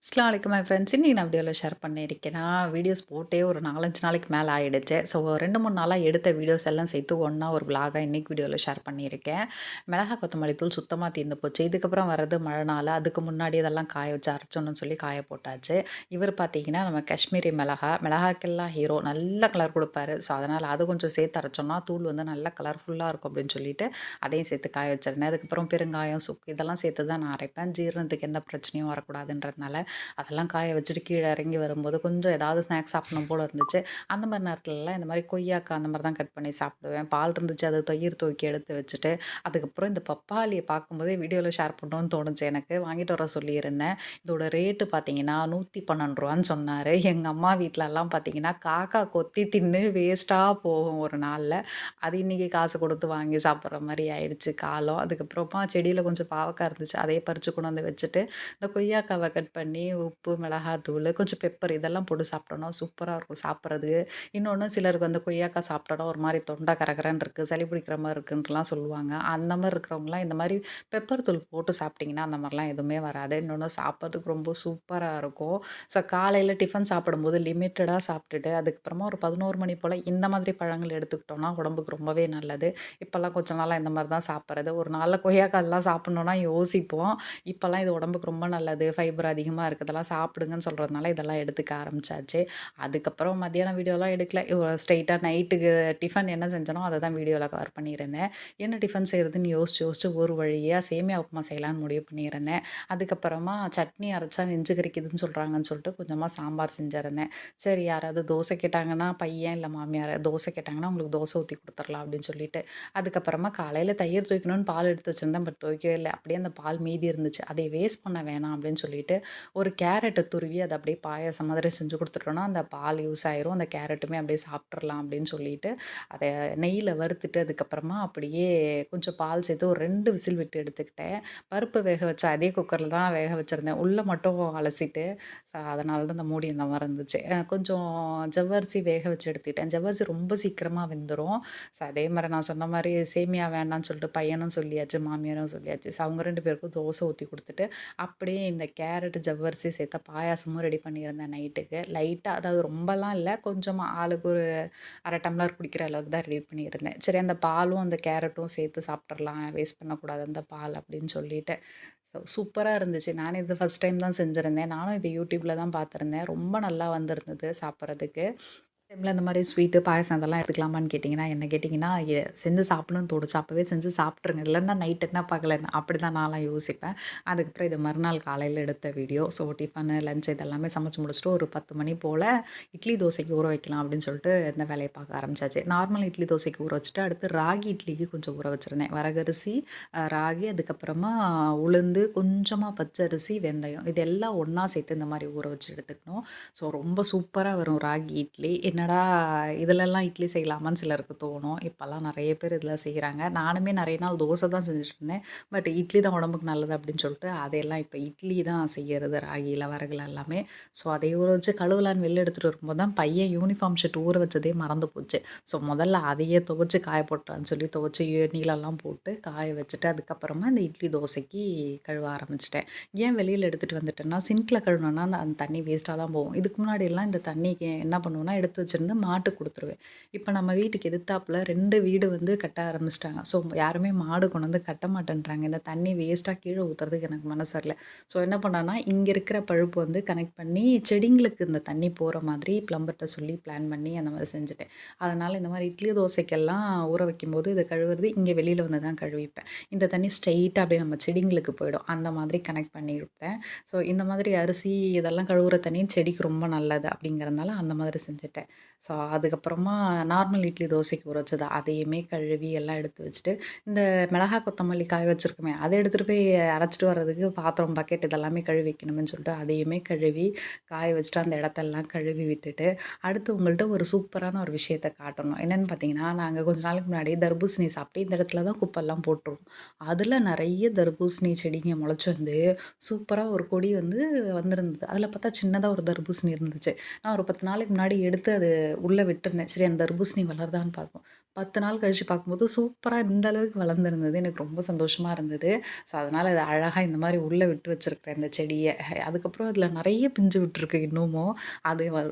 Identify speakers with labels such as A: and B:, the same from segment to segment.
A: அஸ்ஸலாமு அலைக்கும் my friends. இன்னைக்கு நான் வீடியோல ஷேர் பண்ணியிருக்கேன். நான் வீடியோஸ் போட்டே ஒரு 4, 5 நாளைக்கு மேல ஆயிடுச்சு. ஸோ 2, 3 நாளா எடுத்த வீடியோஸ் எல்லாம் சேர்த்து ஒண்ணா ஒரு விளாகா இன்னைக்கு வீடியோல ஷேர் பண்ணியிருக்கேன். மிளகா, கொத்தமல்லி தூள் சுத்தமா தீர்ந்து போச்சு. இதுக்கப்புறம் வர்றது மழைனால, அதுக்கு முன்னாடி இதெல்லாம் காய வச்சு அரைச்சோன்னு சொல்லி காய போட்டாச்சு. இவர் பார்த்தீங்கன்னா, நம்ம காஷ்மீரி மிளகா, மிளகாய்க்கெல்லாம் ஹீரோ. நல்ல கலர் குடுப்பாரு. ஸோ அதனால அது கொஞ்சம் சேர்த்து அரைச்சோம்னா, தூள் வந்து நல்லா கலர்ஃபுல்லா இருக்கும் அப்படின்னு சொல்லிட்டு, அதையும் சேர்த்து காய வச்சிருந்தேன். அதுக்கப்புறம் பெருங்காயம், சுக்கு இதெல்லாம் சேர்த்து தான் நான் அரைப்பேன். ஜீரணத்துக்கு எந்த பிரச்சனையும் வரக்கூடாதுன்றதுனால. அதெல்லாம் காய வச்சுட்டு கீழ இறங்கி வரும்போது கொஞ்சம் ஏதாவது ஸ்நாக்ஸ் சாப்பிடணும் போல இருந்துச்சு. அந்த மாரி நேரத்துலலாம் இந்த மாரி கொய்யாக்கா அந்த மாரி தான் கட் பண்ணி சாப்பிடுவேன். பால் இருந்துச்சு அத தயிர் துவக்கி எடுத்து வச்சுட்டு, அதுக்கப்புறம் இந்த பப்பாளிய பார்க்கும்போதே வீடியோல ஷேர் பண்ணணும்னு தோணுச்சு எனக்கு. வாங்கிட்டு வர சொல்லியிருந்தேன். இதோட ரேட்டு பார்த்தீங்கன்னா, ரூ. 112ன்னு சொன்னாரு. எங்க அம்மா வீட்லலாம் பார்த்தீங்கன்னா, காக்கா கொத்தி தின்னு வேஸ்ட்டா போகும் ஒரு நாள்ல. அது இன்னைக்கு காசு கொடுத்து வாங்கி சாப்பிடுற மாரி ஆயிடுச்சு காலம். அதுக்கப்புறமா செடியில கொஞ்சம் பாவக்கா இருந்துச்சு. அதையே பறிச்சு கொண்டு வந்து வச்சுட்டு, இந்த கொய்யாக்காவ கட் பண்ணி உப்பு, மிளகாத்தூளு, கொஞ்சம் பெப்பர் இதெல்லாம் போட்டு சாப்பிட்டோம்னா சூப்பரா இருக்கும் சாப்பிட்றதுக்கு. இன்னொன்னு சிலருக்கு வந்து கொய்யாக்கா சாப்பிட்டோன்னா ஒரு மாரி தொண்டை கரகரன்னு இருக்கு, சளி பிடிக்கிற மாரி இருக்குன்ட்டுலாம் சொல்லுவாங்க. அந்த மாரி இருக்கிறவங்கலாம் இந்த மாரி பெப்பர் தூள் போட்டு சாப்பிட்டீங்கன்னா, அந்த மாரிலாம் எதுவுமே வராது. இன்னொன்னு சாப்பிட்றதுக்கு ரொம்ப சூப்பரா இருக்கும். ஸோ காலையில டிஃபன் சாப்பிடும்போது லிமிட்டடா சாப்பிட்டுட்டு, அதுக்கப்புறமா ஒரு 11 மணி போல இந்த மாதிரி பழங்கள் எடுத்துக்கிட்டோம்னா, உடம்புக்கு ரொம்பவே நல்லது. இப்பலாம் கொஞ்ச நாளா இந்த மாரி தான் சாப்பிடுறது. ஒரு நாள்ல கொய்யாக்காலாம் சாப்பிடணும்னா யோசிப்போம். இப்பலாம் இது உடம்புக்கு ரொம்ப நல்லது. ஃபைபர் அதிகமா இருக்கு. இதெல்லாம் சாப்பிடுங்கன்னு சொல்றதுனால இதெல்லாம் எடுத்துக்க ஆரம்பிச்சாச்சு. அதுக்கப்புறம் மத்தியானம் வீடியோலாம் எடுக்கல. ஸ்ட்ரெயிட்டா நைட்டுக்கு டிஃபன் என்ன செஞ்சனோ அத தான் வீடியோல கவர் பண்ணியிருந்தேன். என்ன டிஃபன் செய்றதுன்னு யோசிச்சு, யோசிச்சு ஒரு வழியா சேமியா உப்புமா செய்யலான்னு முடிவு பண்ணியிருந்தேன். அதுக்கப்புறமா சட்னி அரைச்சா நெஞ்சு கரிக்குதுன்னு சொல்றாங்கன்னு சொல்லிட்டு கொஞ்சமா சாம்பார் செஞ்சிருந்தேன். சரி யாராவது தோசை கேட்டாங்கன்னா, பையன் இல்ல மாமியார் தோசை கேட்டாங்கன்னா, உங்களுக்கு தோசை ஊத்தி குடுத்துரலாம் அப்படின்னு சொல்லிட்டு, அதுக்கப்புறமா காலையில தயிர் துவைக்கணும்னு பால் எடுத்து வச்சிருந்தேன். பட் துவைக்கவே இல்ல. அப்படியே அந்த பால் மீதி இருந்துச்சு. அதை வேஸ்ட் பண்ண வேணாம் அப்படின்னு சொல்லிட்டு, ஒரு கேரட்ட துருவி அத அப்படியே பாயாசம் மாதிரி செஞ்சு குடுத்துட்டோம்னா, அந்த பால் யூஸ் ஆயிரும். அந்த கேரட்டுமே அப்படியே சாப்ட்டுறலாம் அப்படின்னு சொல்லிட்டு, அத நெய்யில வறுத்துட்டு அதுக்கப்புறமா அப்படியே கொஞ்சம் பால் சேர்த்து ஒரு 2 விசில் விட்டு எடுத்துக்கிட்டேன். பருப்பு வேக வச்ச அதே குக்கர்ல தான் வேக வச்சிருந்தேன். உள்ள மட்டும் அலசிட்டு, அதனால தான் அந்த மூடி இந்த மாரி இருந்துச்சு. கொஞ்சம் ஜவ்வரிசி வேக வச்சு எடுத்துக்கிட்டேன். ஜவ்வரிசி ரொம்ப சீக்கிரமா வெந்துரும். அதே மாரி நான் சொன்ன மாரி சேமியா வேண்டான்னு சொல்லிட்டு பையனும் சொல்லியாச்சு, மாமியாரும் சொல்லியாச்சு. அவங்க 2 பேருக்கும் தோசை ஊத்தி குடுத்துட்டு, அப்படியே இந்த கேரட், ஜவ்வரிசி சேர்த்த பாயாசமும் ரெடி பண்ணியிருந்தேன் நைட்டுக்கு. லைட்டா அதாவது ரொம்பலாம் இல்ல, கொஞ்சமா ஆளுக்கு ஒரு 1/2 டம்ளர் குடிக்கிற அளவுக்கு தான் ரெடி பண்ணியிருந்தேன். சரி அந்த பாலும், அந்த கேரட்டும் சேர்த்து சாப்ட்டுறலாம். வேஸ்ட் பண்ணக்கூடாது அந்த பால் அப்படின்னு சொல்லிட்டு. சூப்பரா இருந்துச்சு. நானே இது ஃபர்ஸ்ட் டைம் தான் செஞ்சிருந்தேன். நானும் இது YouTubeல தான் பார்த்துருந்தேன். ரொம்ப நல்லா வந்திருந்தது சாப்பிடுறதுக்கு. டைம்ல இந்த மாரி ஸ்வீட்டு, பாயாசம் அதெல்லாம் எடுத்துக்கலாமான்னு கேட்டிங்கன்னா, என்ன கேட்டிங்கன்னா, செஞ்சு சாப்பிடணும்னு தோணுச்சு. அப்பவே செஞ்சு சாப்பிட்டுருங்க. இல்லன்னா நைட் என்ன பகல் என்ன அப்படிதான் நான்லாம் யோசிப்பேன். அதுக்கப்புறம் இது மறுநாள் காலையில எடுத்த வீடியோ. ஸோ டிஃபனு, லஞ்ச் இதெல்லாமே சமைச்சு முடிச்சுட்டு ஒரு 10 மணி போல இட்லி, தோசைக்கு ஊற வைக்கலாம் அப்படின்னு சொல்லிட்டு இந்த வேலைய பார்க்க ஆரம்பிச்சாச்சு. நார்மல் இட்லி, தோசைக்கு ஊற வச்சுட்டு, அடுத்து ராகி இட்லிக்கு கொஞ்சம் ஊற வச்சிருந்தேன். வரகரிசி, ராகி, அதுக்கப்புறமா உளுந்து, கொஞ்சமா பச்சரிசி, வெந்தயம் இது எல்லாம் ஒண்ணா சேர்த்து இந்த மாரி ஊற வச்சு எடுத்துக்கணும். ஸோ ரொம்ப சூப்பரா வரும் ராகி இட்லி. என்னடா இதுலலாம் இட்லி செய்யலாமான்னு சிலருக்கு தோணும். இப்பலாம் நெறைய பேர் இதில செய்றாங்க. நானுமே நெறைய நாள் தோசை தான் செஞ்சுட்டு இருந்தேன். பட் இட்லி தான் உடம்புக்கு நல்லது அப்படின்னு சொல்லிட்டு, அதையெல்லாம் இப்ப இட்லி தான் செய்யறது ராகில, வரகுல எல்லாமே. ஸோ அதை ஊற வச்சு கழுவலான்னு வெளில எடுத்துட்டு வரும்போது தான் பையன் யூனிஃபார்ம் ஷர்ட் ஊற வச்சதே மறந்து போச்சு. ஸோ முதல்ல அதையே துவச்சு காய போட்டுறான்னு சொல்லி துவச்சு நீளம்லாம் போட்டு காய வச்சுட்டு, அதுக்கப்புறமா இந்த இட்லி, தோசைக்கு கழுவ ஆரம்பிச்சுட்டேன். ஏன் வெளியில எடுத்துட்டு வந்துட்டேன்னா, சிங்க்ல கழுவுனோம்னா அந்த தண்ணி வேஸ்ட்டா தான் போகும். இதுக்கு முன்னாடிலாம் இந்த தண்ணிக்கு என்ன பண்ணுவேன்னா, எடுத்து வச்சிருந்து மாட்டுக்கு குடுத்துருவேன். இப்ப நம்ம வீட்டுக்கு எதிர்த்தாப்புல 2 வீடு வந்து கட்ட ஆரம்பிச்சுட்டாங்க. ஸோ யாருமே மாடு கொண்டு வந்து கட்ட மாட்டேன்றாங்க. இந்த தண்ணி வேஸ்ட்டா கீழ ஊத்துறதுக்கு எனக்கு மனசு வரல. ஸோ என்ன பண்ணேன்னா, இங்க இருக்கிற பழுப்பு வந்து கனெக்ட் பண்ணி செடிங்களுக்கு இந்த தண்ணி போற மாதிரி பிளம்பர்ட்ட சொல்லி பிளான் பண்ணி அந்த மாரி செஞ்சுட்டேன். அதனால இந்த மாரி இட்லி, தோசைக்கெல்லாம் ஊற வைக்கும்போது இத கழுவுறது இங்க வெளியில வந்து தான் கழுவிப்பேன். இந்த தண்ணி ஸ்ட்ரெயிட்டா அப்படியே நம்ம செடிங்களுக்கு போயிடும். அந்த மாதிரி கனெக்ட் பண்ணி விட்டேன். ஸோ இந்த மாதிரி அரிசி இதெல்லாம் கழுவுற தண்ணி செடிக்கு ரொம்ப நல்லது அப்படிங்கிறதுனால அந்த மாதிரி செஞ்சுட்டேன். ஸோ அதுக்கப்புறமா நார்மல் இட்லி, தோசைக்கு ஊற வச்சது அதையுமே கழுவி எல்லாம் எடுத்து வச்சுட்டு, இந்த மிளகா, கொத்தமல்லி காய வச்சிருக்கோமே, அத எடுத்துட்டு போய் அரைச்சிட்டு வர்றதுக்கு பாத்திரம், பக்கெட் இதெல்லாமே கழுவி வைக்கணுமேன்னு சொல்லிட்டு அதையுமே கழுவி காய வச்சுட்டு அந்த இடத்தெல்லாம் கழுவி விட்டுட்டு, அடுத்து உங்கள்ட்ட ஒரு சூப்பரான ஒரு விஷயத்த காட்டணும். என்னன்னு பார்த்தீங்கன்னா, நாங்க கொஞ்ச நாளைக்கு முன்னாடி தர்பூசணி சாப்பிட்டு இந்த இடத்துல தான் குப்பெல்லாம் போட்டுருவோம். அதுல நெறைய தர்பூசணி செடிங்க முளைச்சு வந்து சூப்பரா ஒரு கொடி வந்து வந்திருந்தது. அதில பார்த்தா சின்னதா ஒரு தர்பூசணி இருந்துச்சு. நான் ஒரு 10 நாளைக்கு முன்னாடி எடுத்து அத அது உள்ள விட்டுருந்தேன். சரி அந்த தர்பூசணி வளருதான்னு பார்ப்போம். 10 நாள் கழிச்சு பார்க்கும்போது சூப்பரா இந்த அளவுக்கு வளர்ந்திருந்தது. எனக்கு ரொம்ப சந்தோஷமா இருந்தது. ஸோ, அதனால அத அழகா இந்த மாரி உள்ள விட்டு வச்சிருக்கிறேன் இந்த செடிய. அதுக்கப்புறம் அதில நெறைய பிஞ்சு விட்டுருக்கு இன்னமும். அது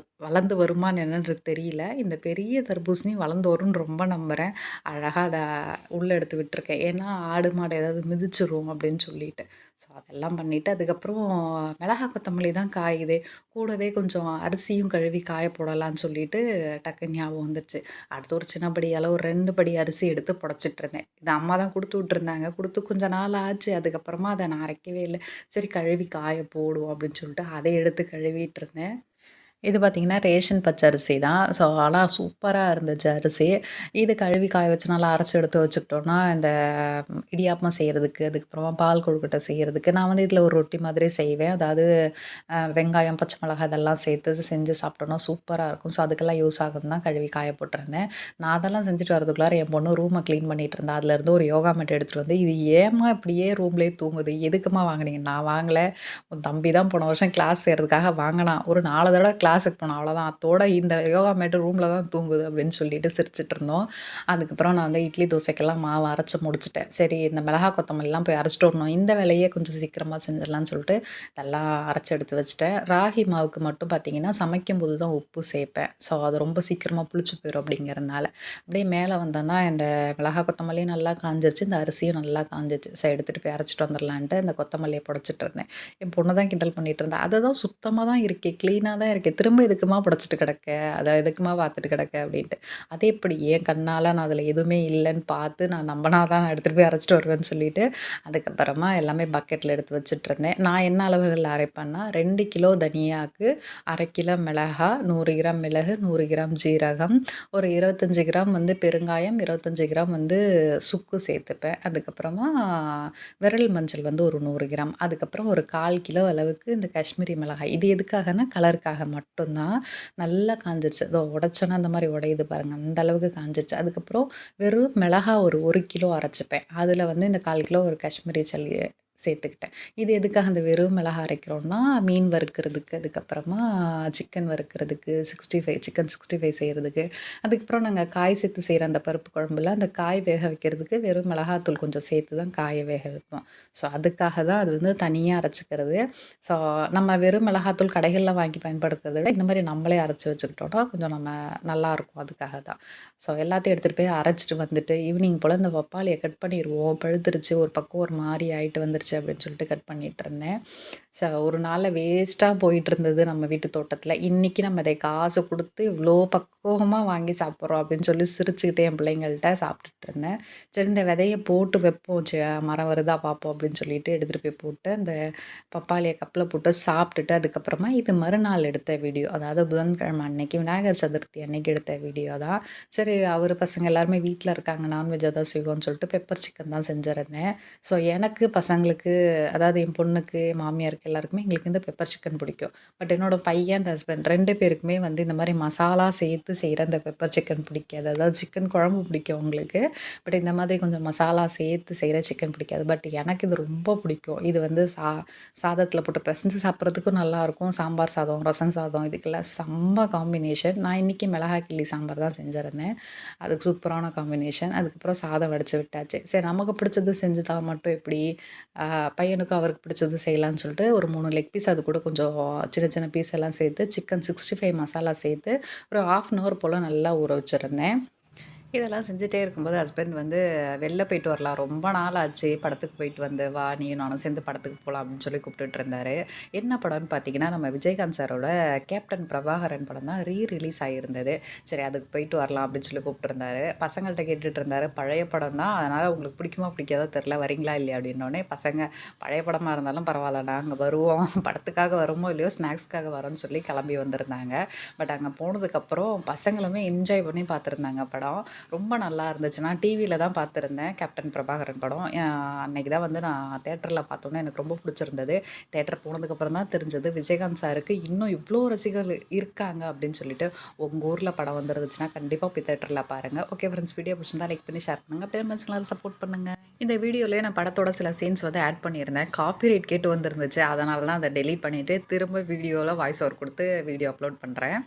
A: வளர்ந்து வருமான்னு என்னன்றது தெரியல. இந்த பெரிய தர்பூசணி வளர்ந்து வரும்னு ரொம்ப நம்புறேன். அழகா அத உள்ள எடுத்து விட்டுருக்கேன். ஏன்னா, ஆடு, மாடு ஏதாவது மிதிச்சிரும் அப்படின்னு சொல்லிட்டு. ஸோ, அதெல்லாம் பண்ணிட்டு அதுக்கப்புறம் மிளகா, கொத்தமல்லி தான் காயுதே. கூடவே கொஞ்சம் அரிசியும் கழுவி காய போடலான்னு சொல்லிட்டு டக்குன்னு ஞாபகம் வந்துருச்சு. அடுத்து ஒரு சின்ன படியால ஒரு 2 படி அரிசி எடுத்து புடைச்சிட்டுருந்தேன். இது அம்மா தான் குடுத்து விட்டுருந்தாங்க. குடுத்து கொஞ்ச நாள் ஆச்சு. அதுக்கப்புறமா அத நான் அரைக்கவே இல்ல. சரி கழுவி காய போடுவோம் அப்படின்னு சொல்லிட்டு அதை எடுத்து கழுவிட்டு இருந்தேன். இது பார்த்தீங்கன்னா, ரேஷன் பச்சரிசி தான். ஸோ, ஆனா சூப்பரா இருந்துச்சு அரிசி. இது கழுவி காய வச்சு நல்லா அரைச்சு எடுத்து வச்சுக்கிட்டோம்னா, இந்த இடியாப்பம் செய்றதுக்கு, அதுக்கப்புறமா பால் கொழுக்கட்டை செய்றதுக்கு, நான் வந்து இதில ஒரு ரொட்டி மாதிரி செய்வேன். அதாவது வெங்காயம், பச்சை மிளகாய் இதெல்லாம் சேர்த்து செஞ்சு சாப்பிட்டோம்னா சூப்பரா இருக்கும். ஸோ, அதுக்கெல்லாம் யூஸ் ஆகும்னு தான் கழுவி காய போட்டிருந்தேன். நான் அதெல்லாம் செஞ்சுட்டு வரதுக்குள்ளார என் பொண்ணு ரூம கிளீன் பண்ணிட்டு இருந்தா. அதுலேருந்து ஒரு யோகா மேட் எடுத்துட்டு வந்து, "இது ஏம்மா இப்படியே ரூம்லயே தூங்குது? எதுக்கும்மா வாங்குனீங்க?" "நான் வாங்கல. உன் தம்பி தான் போன வருஷம் கிளாஸ் சேர்றதுக்காக வாங்குனான். ஒரு 4 தடவ கிளாஸுக்கு போனான் அவ்வளோதான். அத்தோட இந்த யோகா மேட்டு ரூம்ல தான் தூங்குது அப்படின்னு சொல்லிட்டு சிரிச்சுட்டு இருந்தோம். அதுக்கப்புறம் நான் வந்து இட்லி, தோசைக்கெல்லாம் மாவு அரைச்சு முடிச்சுட்டேன். சரி இந்த மிளகா, கொத்தமல்லிலாம் போய் அரைச்சுட்டு வரணும். இந்த வேலையே கொஞ்சம் சீக்கிரமா செஞ்சிடலாம்னு சொல்லிட்டு இதெல்லாம் அரைச்சு எடுத்து வச்சுட்டேன். ராகி மாவுக்கு மட்டும் பார்த்தீங்கன்னா, சமைக்கும்போது தான் உப்பு சேர்ப்பேன். ஸோ அது ரொம்ப சீக்கிரமா புளிச்சு போயிரும் அப்படிங்கிறதுனால. அப்படியே மேல வந்தோன்னா இந்த மிளகா, கொத்தமல்லியும் நல்லா காஞ்சிருச்சு. இந்த அரிசியும் நல்லா காஞ்சிருச்சு. சரி எடுத்துட்டு போய் அரைச்சுட்டு வந்துரலான்ட்டு இந்த கொத்தமல்லிய பொடச்சிட்டு இருந்தேன். என் பொண்ணு தான் கிண்டல் பண்ணிட்டு இருந்தா. "அதுதான் சுத்தமா தான் இருக்கே! கிளீனா தான் இருக்கே! திரும்ப எதுக்கும்மா புடைச்சிட்டு கிடக்க? அத எதுக்கும்மா பார்த்துட்டு கிடக்க?" அப்படின்ட்டு. "அது எப்படி? என் கண்ணால நான் அதில எதுவுமே இல்லன்னு பார்த்து நான் நம்பனா தான் நான் எடுத்துட்டு போய் அரைச்சுட்டு வருவேன்னு" சொல்லிட்டு, அதுக்கப்புறமா எல்லாமே பக்கெட்ல எடுத்து வச்சுட்டுருந்தேன். நான் என்ன அளவுகள்ல அரைப்பேன்னா, 2 கிலோ தனியாக்கு, 1/2 கிலோ மிளகா, 100 கிராம் மிளகு, 100 கிராம் ஜீரகம், ஒரு 25 கிராம் வந்து பெருங்காயம், 25 கிராம் வந்து சுக்கு சேர்த்துப்பேன். அதுக்கப்புறமா விரல் மஞ்சள் வந்து ஒரு 100 கிராம். அதுக்கப்புறம் ஒரு 1/4 கிலோ அளவுக்கு இந்த காஷ்மீரி மிளகாய். இது எதுக்காகன்னா, கலருக்காக மட்டும் தான். நல்லா காஞ்சிருச்சு. இதோ உடைச்சோன்னா அந்த மாரி உடையுது பாருங்க. அந்த அளவுக்கு காஞ்சிருச்சு. அதுக்கப்புறம் வெறும் மிளகா ஒரு 1 கிலோ அரைச்சுப்பேன். அதில வந்து இந்த 1/4 கிலோ ஒரு காஷ்மீரி சில்லி சேர்த்துக்கிட்டேன். இது எதுக்காக அந்த வெறும் மிளகா அரைக்கிறோம்னா, மீன் வறுக்கிறதுக்கு, அதுக்கப்புறமா சிக்கன் வறுக்கிறதுக்கு, 65 சிக்கன் 65 செய்றதுக்கு, அதுக்கப்புறம் நாங்க காய் சேர்த்து செய்ற அந்த பருப்பு குழம்புல, அந்த காய் வேக வைக்கிறதுக்கு வெறும் மிளகாத்தூள் கொஞ்சம் சேர்த்து தான் காய வேக வைப்போம். ஸோ, அதுக்காக தான் அது வந்து தனியா அரைச்சுக்கிறது. ஸோ, நம்ம வெறும் மிளகாத்தூள் கடைகள்ல வாங்கி பயன்படுத்துறத விட, இந்த மாரி நம்மளே அரைச்சு வச்சுக்கிட்டோம்னா, கொஞ்சம் நல்லாருக்கும். அதுக்காக தான். ஸோ, எல்லாத்தையும் எடுத்துட்டு போய் அரைச்சுட்டு வந்துட்டு, ஈவினிங் போல இந்த பப்பாளிய கட் பண்ணிருவோம். பழுத்துருச்சு, ஒரு பக்கம் ஒரு மாரி ஆயிட்டு வந்துருச்சு அப்படின்னு சொல்லிட்டு கட் பண்ணிட்டுருந்தேன். ஒரு நாள்ல வேஸ்ட்டா போயிட்டுருந்தது நம்ம வீட்டு தோட்டத்தில. இன்னைக்கு நம்ம இதை காசு குடுத்து இவ்ளோ பக்குவமா வாங்கி சாப்பிட்றோம் அப்படின்னு சொல்லி சிரிச்சுக்கிட்டு என் பிள்ளைங்கள்ட்ட சாப்பிட்டுட்டுருந்தேன். சரி இந்த விதைய போட்டு வைப்போம். மரம் வருதா பார்ப்போம் அப்படின்னு சொல்லிட்டு எடுத்துட்டு போய் போட்டு, அந்த பப்பாளிய கப்ல போட்டு சாப்பிட்டுட்டு, அதுக்கப்புறமா இது மறுநாள் எடுத்த வீடியோ. அதாவது புதன்கிழமை அன்னைக்கு விநாயகர் சதுர்த்தி அன்னைக்கு எடுத்த வீடியோ தான். சரி அவரு பசங்க எல்லாருமே வீட்ல இருக்காங்க. நான்வெஜ் ஏதாவது செய்வோம்னு சொல்லிட்டு பெப்பர் சிக்கன் தான் செஞ்சிருந்தேன். ஸோ எனக்கு, பசங்களுக்கு அதாவது என் பொண்ணுக்கு, என் மாமியாருக்கு எல்லாருக்குமே எங்களுக்கு இந்த பெப்பர் சிக்கன் பிடிக்கும். பட் என்னோட பையன், அந்த ஹஸ்பண்ட் 2 பேருக்குமே வந்து இந்த மாரி மசாலா சேர்த்து செய்ற அந்த பெப்பர் சிக்கன் பிடிக்காது. அதாவது சிக்கன் குழம்பு பிடிக்கும் அவங்களுக்கு. பட் இந்த மாதிரி கொஞ்சம் மசாலா சேர்த்து செய்ற சிக்கன் பிடிக்காது. பட் எனக்கு இது ரொம்ப பிடிக்கும். இது வந்து சாதத்தில போட்டு பெசஞ்சு சாப்பிட்றதுக்கும் நல்லாயிருக்கும். சாம்பார் சாதம், ரசம் சாதம் இதுக்கெல்லாம் செம்ம காம்பினேஷன். நான் இன்னைக்கு மிளகாய் கிள்ளி சாம்பார் தான் செஞ்சிருந்தேன். அதுக்கு சூப்பரான காம்பினேஷன். அதுக்கப்புறம் சாதம் வடிச்சு விட்டாச்சு. சரி நமக்கு பிடிச்சது செஞ்சுட்டா மட்டும் எப்படி? அ பையனுக்கும் அவருக்கு பிடிச்சது செய்யலான்னு சொல்லிட்டு ஒரு 3 லெக் பீஸ் அது கூட கொஞ்சம் சின்ன சின்ன பீஸ் எல்லாம் சேர்த்து சிக்கன் 65 மசாலா சேர்த்து ஒரு 1/2 அன் ஹவர் போல நல்லா ஊற வச்சிருந்தேன். இதெல்லாம் செஞ்சுட்டே இருக்கும்போது ஹஸ்பண்ட் வந்து வெளில போயிட்டு வரலாம். ரொம்ப நாள் ஆச்சு படத்துக்கு போயிட்டு வந்து, "வா நீயும் நானும் சேர்ந்து படத்துக்கு போலாம்" அப்படின்னு சொல்லி கூப்பிட்டுட்டு இருந்தாரு. என்ன படம்னு பார்த்தீங்கன்னா, நம்ம விஜயகாந்த் சாரோட கேப்டன் பிரபாகரன் படம் தான் ரிலீஸ் ஆகியிருந்தது. சரி அதுக்கு போயிட்டு வரலாம் அப்படின்னு சொல்லி கூப்பிட்டுருந்தாரு. பசங்கள்ட்ட கேட்டுட்டு இருந்தாரு. பழைய படம் தான். அதனால உங்களுக்கு பிடிக்குமா பிடிக்காதோ தெரில. வரீங்களா இல்லையா அப்படின்னோனே, பசங்க பழைய படமா இருந்தாலும் பரவாயில்ல நாங்க வருவோம். படத்துக்காக வரோமோ இல்லையோ ஸ்நாக்ஸ்க்காக வரோன்னு சொல்லி கிளம்பி வந்திருந்தாங்க. பட் அங்க போனதுக்கப்புறம் பசங்களுமே என்ஜாய் பண்ணி பார்த்துருந்தாங்க படம். ரொம்ப நல்லா இருந்துச்சு. நான் டிவியில தான் பார்த்துருந்தேன். கேப்டன் பிரபாகரன் படம். அன்னைக்கு தான் வந்து நான் தியேட்டர்ல பார்த்தோன்னே எனக்கு ரொம்ப பிடிச்சிருந்தது. தியேட்டர் போனதுக்கப்புறம் தான் தெரிஞ்சது, விஜயகாந்த் சாருக்கு இன்னும் இவ்ளோ ரசிகர்கள் இருக்காங்க அப்படின்னு சொல்லிட்டு. உங்க ஊர்ல படம் வந்துருந்துச்சுன்னா, கண்டிப்பா போய் தியேட்டர்ல பாருங்க. ஓகே ஃப்ரெண்ட்ஸ், வீடியோ பிடிச்சிருந்தா லைக் பண்ணி ஷேர் பண்ணுங்க. அப்படியே ஃப்ரெண்ட்ஸ்லாம் சப்போர்ட் பண்ணுங்க. இந்த வீடியோலயே நான் படத்தோட சில சீன்ஸ் வந்து ஆட் பண்ணியிருந்தேன். காப்பிரைட் கேட்டு வந்துருந்துச்சு. அதனால தான் அத டெலீட் பண்ணிட்டு, திரும்ப வீடியோல வாய்ஸ் ஓவர் குடுத்து வீடியோ அப்லோட் பண்றேன்.